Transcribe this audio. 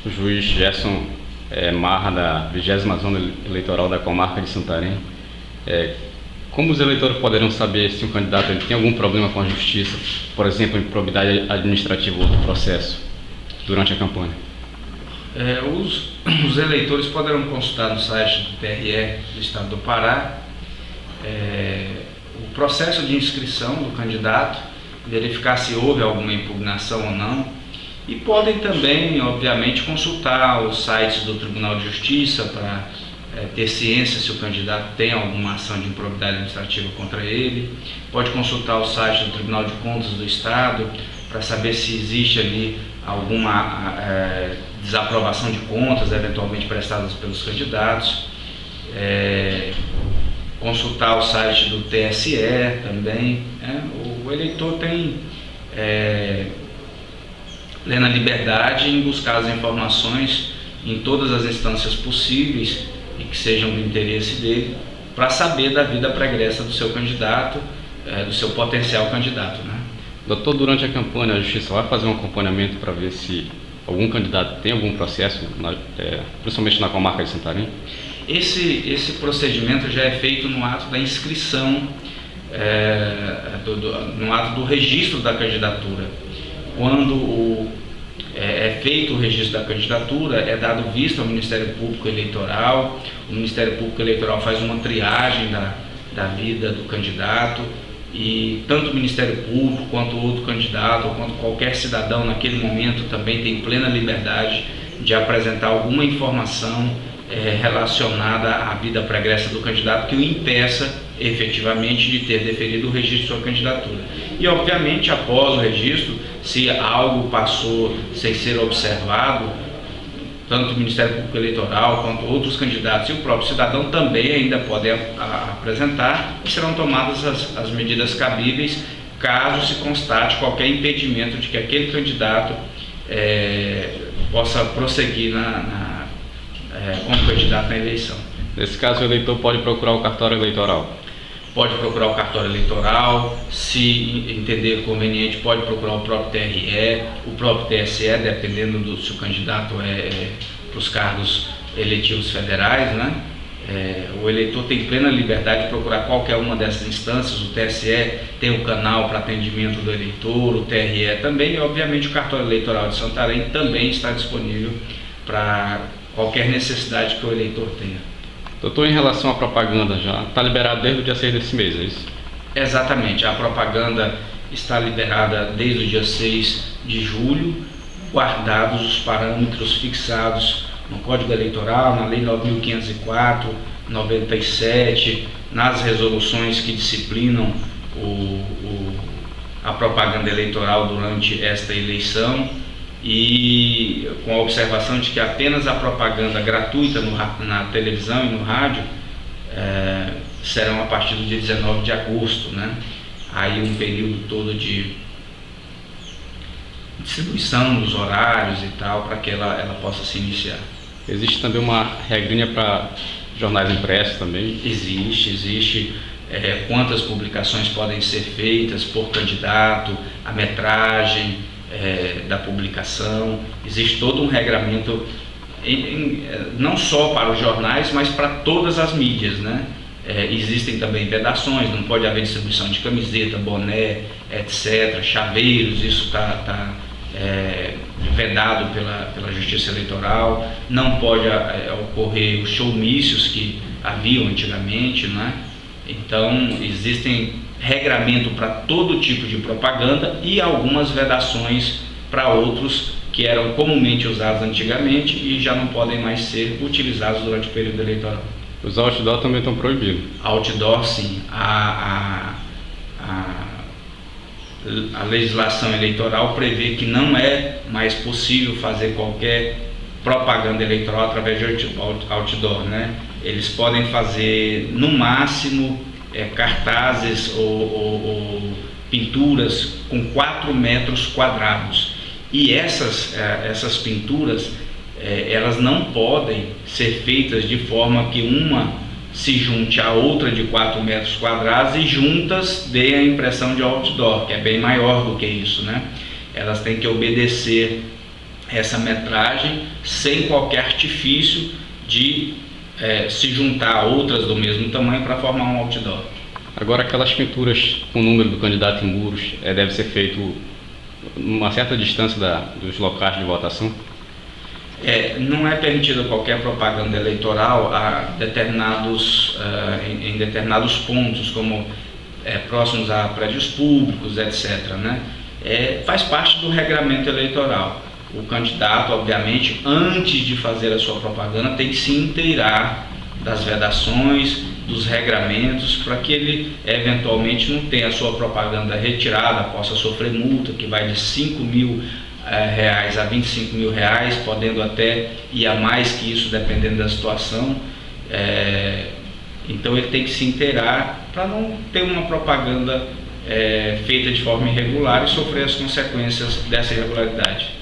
O juiz Gerson Marra, da 20ª Zona Eleitoral da Comarca de Santarém. Como os eleitores poderão saber se um candidato tem algum problema com a justiça, por exemplo, improbidade administrativa ou do processo, durante a campanha? Os eleitores poderão consultar no site do TRE do Estado do Pará o processo de inscrição do candidato, verificar se houve alguma impugnação ou não, e podem também, obviamente, consultar os sites do Tribunal de Justiça para ter ciência se o candidato tem alguma ação de improbidade administrativa contra ele. Pode consultar o site do Tribunal de Contas do Estado para saber se existe ali alguma desaprovação de contas eventualmente prestadas pelos candidatos. Consultar o site do TSE também. O eleitor tem plena liberdade em buscar as informações em todas as instâncias possíveis e que sejam do interesse dele, para saber da vida pregressa do seu candidato, do seu potencial candidato, né? Doutor, durante a campanha, a Justiça vai fazer um acompanhamento para ver se algum candidato tem algum processo, principalmente na Comarca de Santarém? Esse procedimento já é feito no ato da inscrição, no ato do registro da candidatura. Quando é feito o registro da candidatura, é dado vista ao Ministério Público Eleitoral. O Ministério Público Eleitoral faz uma triagem da vida do candidato, e tanto o Ministério Público quanto o outro candidato, ou quanto qualquer cidadão naquele momento também tem plena liberdade de apresentar alguma informação relacionada à vida pregressa do candidato que o impeça efetivamente de ter deferido o registro de sua candidatura. E obviamente, após o registro, se algo passou sem ser observado, tanto o Ministério Público Eleitoral quanto outros candidatos e o próprio cidadão também ainda podem apresentar, e serão tomadas as medidas cabíveis caso se constate qualquer impedimento de que aquele candidato possa prosseguir como candidato na eleição. Nesse caso, o eleitor pode procurar o cartório eleitoral? Pode procurar o cartório eleitoral, se entender conveniente, pode procurar o próprio TRE, o próprio TSE, dependendo se o candidato para os cargos eletivos federais, né? O eleitor tem plena liberdade de procurar qualquer uma dessas instâncias. O TSE tem o canal para atendimento do eleitor, o TRE também, e obviamente o cartório eleitoral de Santarém também está disponível para qualquer necessidade que o eleitor tenha. Doutor, em relação à propaganda, já está liberado desde o dia 6 desse mês, é isso? Exatamente, a propaganda está liberada desde o dia 6 de julho, guardados os parâmetros fixados no Código Eleitoral, na Lei 9.504, 97, nas resoluções que disciplinam a propaganda eleitoral durante esta eleição, e com a observação de que apenas a propaganda gratuita na televisão e no rádio serão a partir do dia 19 de agosto, né? Aí um período todo de distribuição dos horários e tal, para que ela possa se iniciar. Existe também uma regrinha para jornais impressos também? Existe. Quantas publicações podem ser feitas por candidato, a metragem da publicação. Existe todo um regramento, não só para os jornais, mas para todas as mídias, né? Existem também vedações, não pode haver distribuição de camiseta, boné, etc., chaveiros, isso está vedado pela Justiça Eleitoral. Não pode ocorrer os showmícios que haviam antigamente, né? Então, existem regramento para todo tipo de propaganda e algumas vedações para outros que eram comumente usados antigamente e já não podem mais ser utilizados durante o período eleitoral. Os outdoor também estão proibidos? Outdoor, sim. A legislação eleitoral prevê que não é mais possível fazer qualquer propaganda eleitoral através de outdoor, né? Eles podem fazer, no máximo, cartazes ou pinturas com 4 metros quadrados. E essas pinturas, elas não podem ser feitas de forma que uma se junte a outra de 4 metros quadrados e juntas dê a impressão de outdoor, que é bem maior do que isso, né? Elas têm que obedecer essa metragem sem qualquer artifício de se juntar a outras do mesmo tamanho para formar um outdoor. Agora, aquelas pinturas com o número do candidato em muros, deve ser feito uma certa distância dos locais de votação? Não é permitida qualquer propaganda eleitoral em determinados pontos, como próximos a prédios públicos, etc., né? Faz parte do regramento eleitoral. O candidato, obviamente, antes de fazer a sua propaganda, tem que se inteirar das vedações, dos regramentos, para que ele eventualmente não tenha a sua propaganda retirada, possa sofrer multa, que vai de R$5.000 a R$25.000, podendo até ir a mais que isso, dependendo da situação. Então ele tem que se inteirar para não ter uma propaganda feita de forma irregular e sofrer as consequências dessa irregularidade.